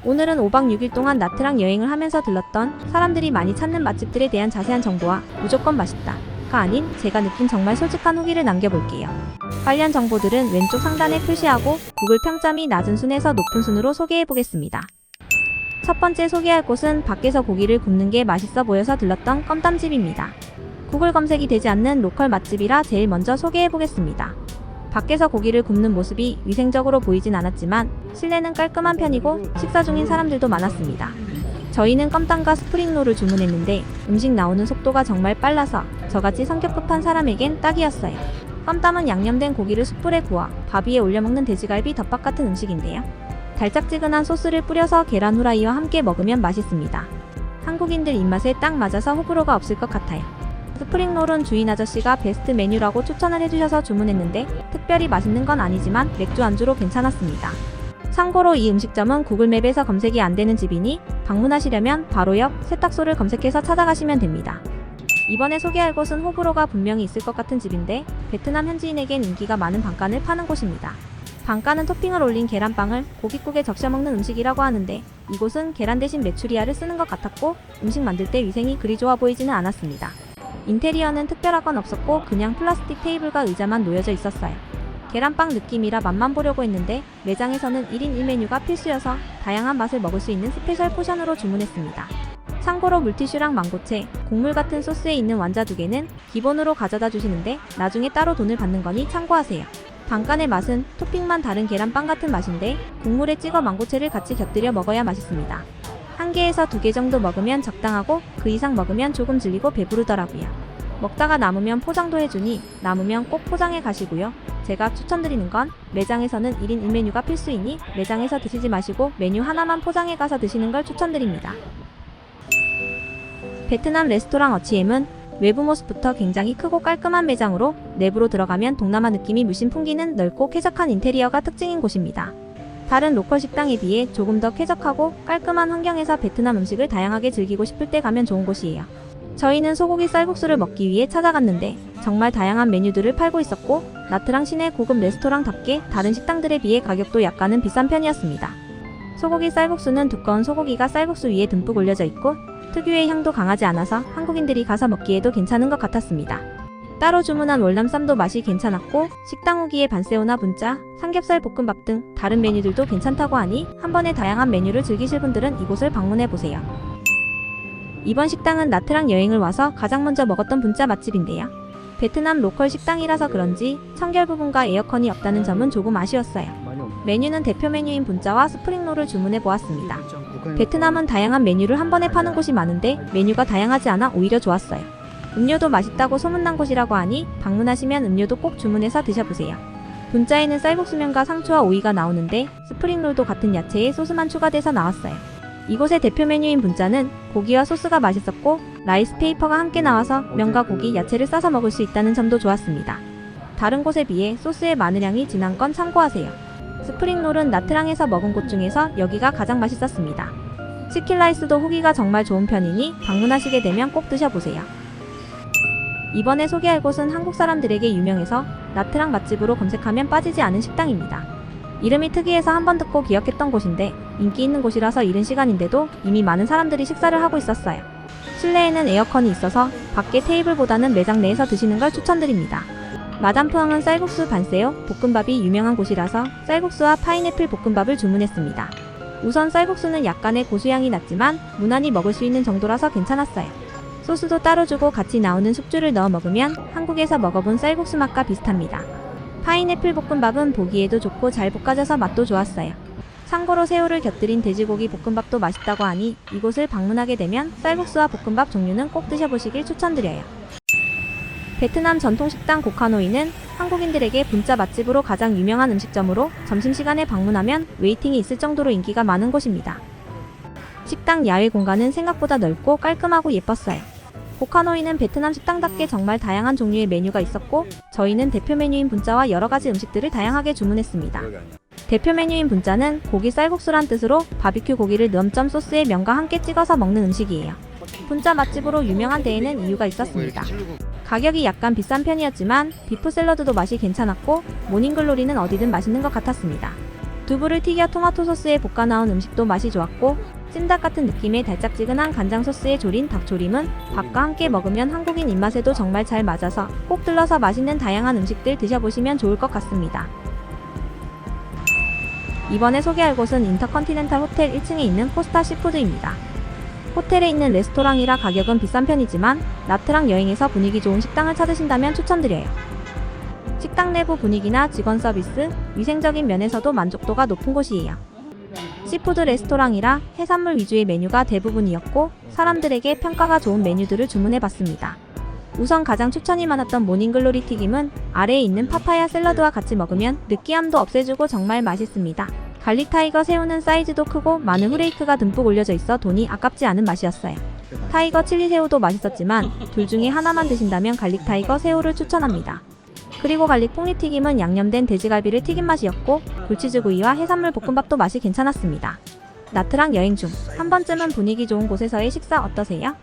오늘은 5박 6일 동안 나트랑 여행을 하면서 들렀던 사람들이 많이 찾는 맛집들에 대한 자세한 정보와 무조건 맛있다가 아닌 제가 느낀 정말 솔직한 후기를 남겨볼게요. 관련 정보들은 왼쪽 상단에 표시하고 구글 평점이 낮은 순에서 높은 순으로 소개해보겠습니다. 첫 번째 소개할 곳은 밖에서 고기를 굽는 게 맛있어 보여서 들렀던 껌땀집입니다. 구글 검색이 되지 않는 로컬 맛집이라 제일 먼저 소개해보겠습니다. 밖에서 고기를 굽는 모습이 위생적으로 보이진 않았지만 실내는 깔끔한 편이고 식사 중인 사람들도 많았습니다. 저희는 껌땀과 스프링롤을 주문했는데 음식 나오는 속도가 정말 빨라서 저같이 성격 급한 사람에겐 딱이었어요. 껌땀은 양념된 고기를 숯불에 구워 밥 위에 올려 먹는 돼지갈비 덮밥 같은 음식인데요. 달짝지근한 소스를 뿌려서 계란 후라이와 함께 먹으면 맛있습니다. 한국인들 입맛에 딱 맞아서 호불호가 없을 것 같아요. 스프링롤은 주인 아저씨가 베스트 메뉴라고 추천을 해주셔서 주문했는데 특별히 맛있는 건 아니지만 맥주 안주로 괜찮았습니다. 참고로 이 음식점은 구글맵에서 검색이 안 되는 집이니 방문하시려면 바로 옆 세탁소를 검색해서 찾아가시면 됩니다. 이번에 소개할 곳은 호불호가 분명히 있을 것 같은 집인데 베트남 현지인에겐 인기가 많은 방간을 파는 곳입니다. 방간은 토핑을 올린 계란빵을 고깃국에 적셔 먹는 음식이라고 하는데 이곳은 계란 대신 메추리알을 쓰는 것 같았고 음식 만들 때 위생이 그리 좋아 보이지는 않았습니다. 인테리어는 특별한 건 없었고 그냥 플라스틱 테이블과 의자만 놓여져 있었어요. 계란빵 느낌이라 맛만 보려고 했는데 매장에서는 1인 1메뉴가 필수여서 다양한 맛을 먹을 수 있는 스페셜 포션으로 주문했습니다. 참고로 물티슈랑 망고채, 곡물 같은 소스에 있는 완자 2개는 기본으로 가져다 주시는데 나중에 따로 돈을 받는 거니 참고하세요. 방간의 맛은 토핑만 다른 계란빵 같은 맛인데 국물에 찍어 망고채를 같이 곁들여 먹어야 맛있습니다. 1개에서 2개 정도 먹으면 적당하고 그 이상 먹으면 조금 질리고 배부르더라고요. 먹다가 남으면 포장도 해주니 남으면 꼭 포장해 가시고요. 제가 추천드리는 건 매장에서는 1인 1메뉴가 필수이니 매장에서 드시지 마시고 메뉴 하나만 포장해 가서 드시는 걸 추천드립니다. 베트남 레스토랑 어치엠은 외부 모습부터 굉장히 크고 깔끔한 매장으로 내부로 들어가면 동남아 느낌이 물씬 풍기는 넓고 쾌적한 인테리어가 특징인 곳입니다. 다른 로컬 식당에 비해 조금 더 쾌적하고 깔끔한 환경에서 베트남 음식을 다양하게 즐기고 싶을 때 가면 좋은 곳이에요. 저희는 소고기 쌀국수를 먹기 위해 찾아갔는데 정말 다양한 메뉴들을 팔고 있었고 나트랑 시내 고급 레스토랑답게 다른 식당들에 비해 가격도 약간은 비싼 편이었습니다. 소고기 쌀국수는 두꺼운 소고기가 쌀국수 위에 듬뿍 올려져 있고 특유의 향도 강하지 않아서 한국인들이 가서 먹기에도 괜찮은 것 같았습니다. 따로 주문한 월남쌈도 맛이 괜찮았고 식당 후기에 반새우나 분짜, 삼겹살 볶음밥 등 다른 메뉴들도 괜찮다고 하니 한 번에 다양한 메뉴를 즐기실 분들은 이곳을 방문해보세요. 이번 식당은 나트랑 여행을 와서 가장 먼저 먹었던 분짜 맛집인데요. 베트남 로컬 식당이라서 그런지 청결 부분과 에어컨이 없다는 점은 조금 아쉬웠어요. 메뉴는 대표 메뉴인 분짜와 스프링롤을 주문해보았습니다. 베트남은 다양한 메뉴를 한 번에 파는 곳이 많은데 메뉴가 다양하지 않아 오히려 좋았어요. 음료도 맛있다고 소문난 곳이라고 하니 방문하시면 음료도 꼭 주문해서 드셔보세요. 분짜에는 쌀국수면과 상추와 오이가 나오는데 스프링롤도 같은 야채에 소스만 추가돼서 나왔어요. 이곳의 대표 메뉴인 분짜는 고기와 소스가 맛있었고 라이스 페이퍼가 함께 나와서 면과 고기, 야채를 싸서 먹을 수 있다는 점도 좋았습니다. 다른 곳에 비해 소스의 마늘향이 진한 건 참고하세요. 스프링롤은 나트랑에서 먹은 곳 중에서 여기가 가장 맛있었습니다. 치킨 라이스도 후기가 정말 좋은 편이니 방문하시게 되면 꼭 드셔보세요. 이번에 소개할 곳은 한국 사람들에게 유명해서 나트랑 맛집으로 검색하면 빠지지 않은 식당입니다. 이름이 특이해서 한번 듣고 기억했던 곳인데 인기 있는 곳이라서 이른 시간인데도 이미 많은 사람들이 식사를 하고 있었어요. 실내에는 에어컨이 있어서 밖에 테이블보다는 매장 내에서 드시는 걸 추천드립니다. 마담푸앙은 쌀국수 반새우 볶음밥이 유명한 곳이라서 쌀국수와 파인애플 볶음밥을 주문했습니다. 우선 쌀국수는 약간의 고수향이 났지만 무난히 먹을 수 있는 정도라서 괜찮았어요. 소스도 따로 주고 같이 나오는 숙주를 넣어 먹으면 한국에서 먹어본 쌀국수 맛과 비슷합니다. 파인애플 볶음밥은 보기에도 좋고 잘 볶아져서 맛도 좋았어요. 참고로 새우를 곁들인 돼지고기 볶음밥도 맛있다고 하니 이곳을 방문하게 되면 쌀국수와 볶음밥 종류는 꼭 드셔보시길 추천드려요. 베트남 전통식당 고카노이는 한국인들에게 분짜 맛집으로 가장 유명한 음식점으로 점심시간에 방문하면 웨이팅이 있을 정도로 인기가 많은 곳입니다. 식당 야외 공간은 생각보다 넓고 깔끔하고 예뻤어요. 고카노이는 베트남 식당답게 정말 다양한 종류의 메뉴가 있었고 저희는 대표 메뉴인 분짜와 여러가지 음식들을 다양하게 주문했습니다. 대표 메뉴인 분짜는 고기 쌀국수란 뜻으로 바비큐 고기를 넘점 소스에 면과 함께 찍어서 먹는 음식이에요. 분짜 맛집으로 유명한 데에는 이유가 있었습니다. 가격이 약간 비싼 편이었지만 비프 샐러드도 맛이 괜찮았고 모닝글로리는 어디든 맛있는 것 같았습니다. 두부를 튀겨 토마토 소스에 볶아 나온 음식도 맛이 좋았고, 찜닭 같은 느낌의 달짝지근한 간장 소스에 졸인 닭조림은 밥과 함께 먹으면 한국인 입맛에도 정말 잘 맞아서 꼭 들러서 맛있는 다양한 음식들 드셔보시면 좋을 것 같습니다. 이번에 소개할 곳은 인터컨티넨탈 호텔 1층에 있는 코스타 시푸드입니다. 호텔에 있는 레스토랑이라 가격은 비싼 편이지만 나트랑 여행에서 분위기 좋은 식당을 찾으신다면 추천드려요. 식당 내부 분위기나 직원 서비스, 위생적인 면에서도 만족도가 높은 곳이에요. 시푸드 레스토랑이라 해산물 위주의 메뉴가 대부분이었고 사람들에게 평가가 좋은 메뉴들을 주문해봤습니다. 우선 가장 추천이 많았던 모닝글로리 튀김은 아래에 있는 파파야 샐러드와 같이 먹으면 느끼함도 없애주고 정말 맛있습니다. 갈릭 타이거 새우는 사이즈도 크고 많은 후레이크가 듬뿍 올려져 있어 돈이 아깝지 않은 맛이었어요. 타이거 칠리 새우도 맛있었지만 둘 중에 하나만 드신다면 갈릭 타이거 새우를 추천합니다. 그리고 갈릭 폭리튀김은 양념된 돼지갈비를 튀긴 맛이었고 굴치즈구이와 해산물 볶음밥도 맛이 괜찮았습니다. 나트랑 여행 중 한 번쯤은 분위기 좋은 곳에서의 식사 어떠세요?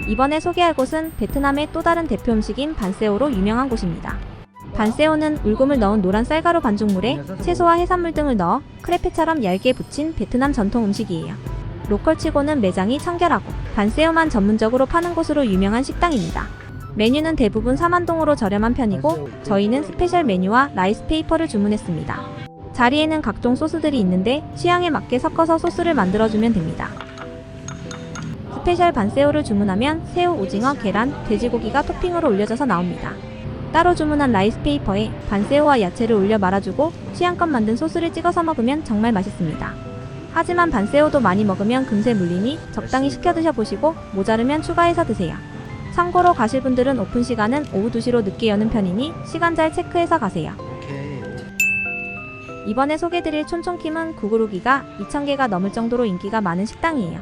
이번에 소개할 곳은 베트남의 또 다른 대표 음식인 반세오로 유명한 곳입니다. 반세오는 울금을 넣은 노란 쌀가루 반죽물에 채소와 해산물 등을 넣어 크레페처럼 얇게 부친 베트남 전통 음식이에요. 로컬치고는 매장이 청결하고 반세오만 전문적으로 파는 곳으로 유명한 식당입니다. 메뉴는 대부분 4만동으로 저렴한 편이고 저희는 스페셜 메뉴와 라이스 페이퍼를 주문했습니다. 자리에는 각종 소스들이 있는데 취향에 맞게 섞어서 소스를 만들어주면 됩니다. 스페셜 반세오를 주문하면 새우, 오징어, 계란, 돼지고기가 토핑으로 올려져서 나옵니다. 따로 주문한 라이스 페이퍼에 반세오와 야채를 올려 말아주고 취향껏 만든 소스를 찍어서 먹으면 정말 맛있습니다. 하지만 반세오도 많이 먹으면 금세 물리니 적당히 시켜 드셔보시고 모자르면 추가해서 드세요. 참고로 가실 분들은 오픈 시간은 오후 2시로 늦게 여는 편이니 시간 잘 체크해서 가세요. 이번에 소개드릴 촌촌킴은 구구루기가 2,000개가 넘을 정도로 인기가 많은 식당이에요.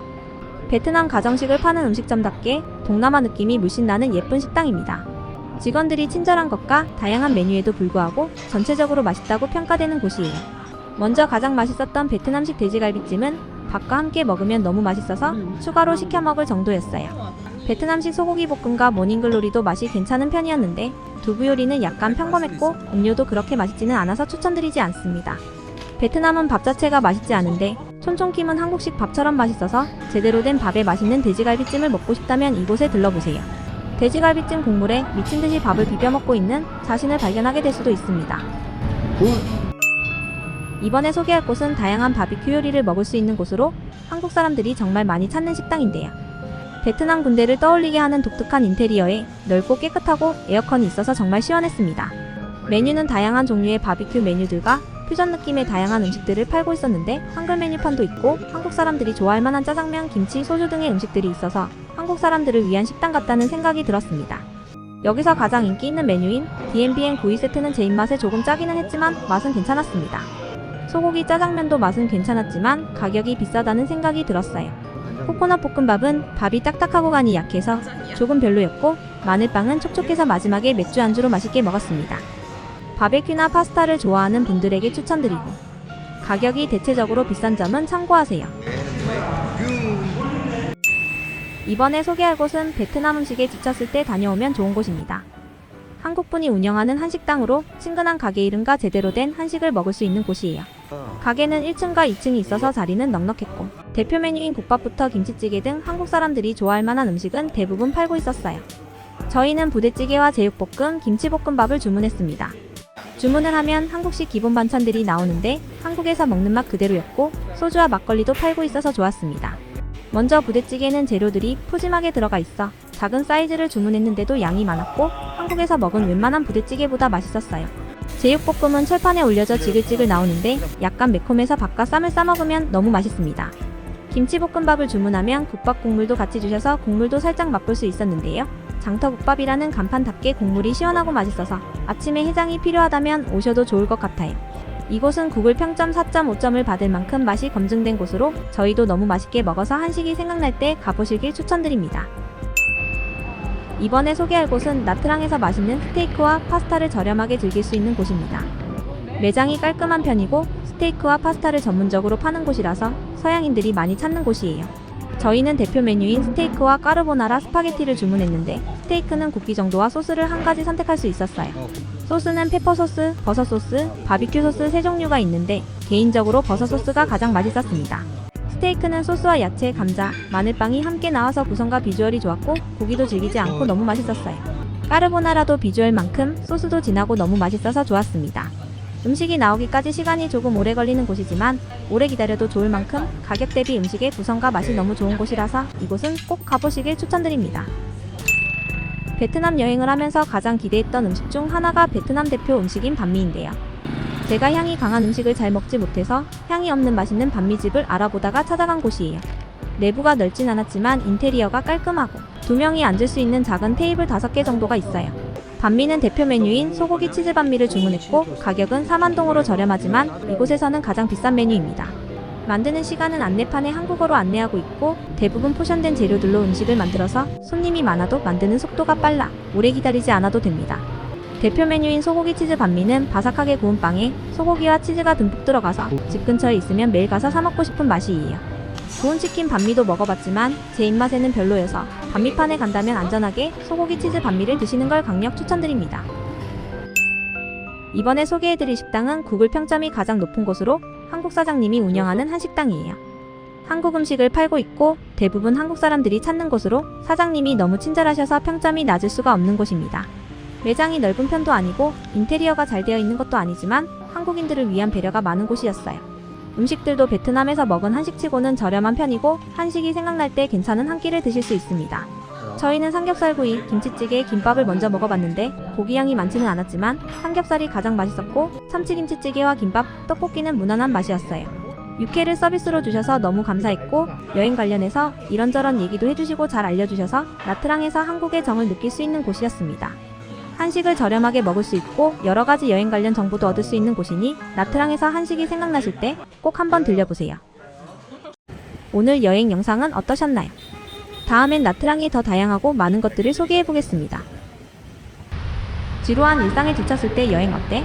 베트남 가정식을 파는 음식점답게 동남아 느낌이 물씬 나는 예쁜 식당입니다. 직원들이 친절한 것과 다양한 메뉴에도 불구하고 전체적으로 맛있다고 평가되는 곳이에요. 먼저 가장 맛있었던 베트남식 돼지갈비찜은 밥과 함께 먹으면 너무 맛있어서 추가로 시켜 먹을 정도였어요. 베트남식 소고기 볶음과 모닝글로리도 맛이 괜찮은 편이었는데 두부 요리는 약간 평범했고 음료도 그렇게 맛있지는 않아서 추천드리지 않습니다. 베트남은 밥 자체가 맛있지 않은데 촌촌킴은 한국식 밥처럼 맛있어서 제대로 된 밥에 맛있는 돼지갈비찜을 먹고 싶다면 이곳에 들러보세요. 돼지갈비찜 국물에 미친듯이 밥을 비벼 먹고 있는 자신을 발견하게 될 수도 있습니다. 이번에 소개할 곳은 다양한 바비큐 요리를 먹을 수 있는 곳으로 한국 사람들이 정말 많이 찾는 식당인데요. 베트남 군대를 떠올리게 하는 독특한 인테리어에 넓고 깨끗하고 에어컨이 있어서 정말 시원했습니다. 메뉴는 다양한 종류의 바비큐 메뉴들과 퓨전 느낌의 다양한 음식들을 팔고 있었는데 한글 메뉴판도 있고 한국 사람들이 좋아할 만한 짜장면, 김치, 소주 등의 음식들이 있어서 한국 사람들을 위한 식당 같다는 생각이 들었습니다. 여기서 가장 인기 있는 메뉴인 DMBN 구이 세트는 제 입맛에 조금 짜기는 했지만 맛은 괜찮았습니다. 소고기 짜장면도 맛은 괜찮았지만 가격이 비싸다는 생각이 들었어요. 코코넛 볶음밥은 밥이 딱딱하고 간이 약해서 조금 별로였고 마늘빵은 촉촉해서 마지막에 맥주 안주로 맛있게 먹었습니다. 바베큐나 파스타를 좋아하는 분들에게 추천드리고 가격이 대체적으로 비싼 점은 참고하세요. 이번에 소개할 곳은 베트남 음식에 지쳤을 때 다녀오면 좋은 곳입니다. 한국분이 운영하는 한식당으로 친근한 가게 이름과 제대로 된 한식을 먹을 수 있는 곳이에요. 가게는 1층과 2층이 있어서 자리는 넉넉했고 대표 메뉴인 국밥부터 김치찌개 등 한국 사람들이 좋아할 만한 음식은 대부분 팔고 있었어요. 저희는 부대찌개와 제육볶음, 김치볶음밥을 주문했습니다. 주문을 하면 한국식 기본 반찬들이 나오는데 한국에서 먹는 맛 그대로였고 소주와 막걸리도 팔고 있어서 좋았습니다. 먼저 부대찌개는 재료들이 푸짐하게 들어가 있어 작은 사이즈를 주문했는데도 양이 많았고 한국에서 먹은 웬만한 부대찌개보다 맛있었어요. 제육볶음은 철판에 올려져 지글지글 나오는데 약간 매콤해서 밥과 쌈을 싸먹으면 너무 맛있습니다. 김치볶음밥을 주문하면 국밥 국물도 같이 주셔서 국물도 살짝 맛볼 수 있었는데요. 장터국밥이라는 간판답게 국물이 시원하고 맛있어서 아침에 해장이 필요하다면 오셔도 좋을 것 같아요. 이곳은 구글 평점 4.5점을 받을 만큼 맛이 검증된 곳으로 저희도 너무 맛있게 먹어서 한식이 생각날 때 가보시길 추천드립니다. 이번에 소개할 곳은 나트랑에서 맛있는 스테이크와 파스타를 저렴하게 즐길 수 있는 곳입니다. 매장이 깔끔한 편이고 스테이크와 파스타를 전문적으로 파는 곳이라서 서양인들이 많이 찾는 곳이에요. 저희는 대표 메뉴인 스테이크와 까르보나라 스파게티를 주문했는데 스테이크는 굽기 정도와 소스를 한 가지 선택할 수 있었어요. 소스는 페퍼소스, 버섯소스, 바비큐소스 3종류가 있는데 개인적으로 버섯소스가 가장 맛있었습니다. 스테이크는 소스와 야채, 감자, 마늘빵이 함께 나와서 구성과 비주얼이 좋았고 고기도 질기지 않고 너무 맛있었어요. 까르보나라도 비주얼만큼 소스도 진하고 너무 맛있어서 좋았습니다. 음식이 나오기까지 시간이 조금 오래 걸리는 곳이지만 오래 기다려도 좋을 만큼 가격 대비 음식의 구성과 맛이 너무 좋은 곳이라서 이곳은 꼭 가보시길 추천드립니다. 베트남 여행을 하면서 가장 기대했던 음식 중 하나가 베트남 대표 음식인 반미인데요. 제가 향이 강한 음식을 잘 먹지 못해서 향이 없는 맛있는 반미집을 알아보다가 찾아간 곳이에요. 내부가 넓진 않았지만 인테리어가 깔끔하고 2명이 앉을 수 있는 작은 테이블 5개 정도가 있어요. 반미는 대표 메뉴인 소고기 치즈 반미를 주문했고 가격은 4만동으로 저렴하지만 이곳에서는 가장 비싼 메뉴입니다. 만드는 시간은 안내판에 한국어로 안내하고 있고 대부분 포션된 재료들로 음식을 만들어서 손님이 많아도 만드는 속도가 빨라 오래 기다리지 않아도 됩니다. 대표 메뉴인 소고기 치즈 반미는 바삭하게 구운 빵에 소고기와 치즈가 듬뿍 들어가서 집 근처에 있으면 매일 가서 사 먹고 싶은 맛이에요. 구운 치킨 반미도 먹어봤지만 제 입맛에는 별로여서 반미판에 간다면 안전하게 소고기 치즈 반미를 드시는 걸 강력 추천드립니다. 이번에 소개해드릴 식당은 구글 평점이 가장 높은 곳으로 한국 사장님이 운영하는 한식당이에요. 한국 음식을 팔고 있고 대부분 한국 사람들이 찾는 곳으로 사장님이 너무 친절하셔서 평점이 낮을 수가 없는 곳입니다. 매장이 넓은 편도 아니고 인테리어가 잘 되어 있는 것도 아니지만 한국인들을 위한 배려가 많은 곳이었어요. 음식들도 베트남에서 먹은 한식치고는 저렴한 편이고 한식이 생각날 때 괜찮은 한 끼를 드실 수 있습니다. 저희는 삼겹살구이, 김치찌개, 김밥을 먼저 먹어봤는데 고기 양이 많지는 않았지만 삼겹살이 가장 맛있었고 참치김치찌개와 김밥, 떡볶이는 무난한 맛이었어요. 육회를 서비스로 주셔서 너무 감사했고 여행 관련해서 이런저런 얘기도 해주시고 잘 알려주셔서 나트랑에서 한국의 정을 느낄 수 있는 곳이었습니다. 한식을 저렴하게 먹을 수 있고 여러가지 여행 관련 정보도 얻을 수 있는 곳이니 나트랑에서 한식이 생각나실 때 꼭 한번 들려보세요. 오늘 여행 영상은 어떠셨나요? 다음엔 나트랑이 더 다양하고 많은 것들을 소개해보겠습니다. 지루한 일상에 지쳤을 때 여행 어때?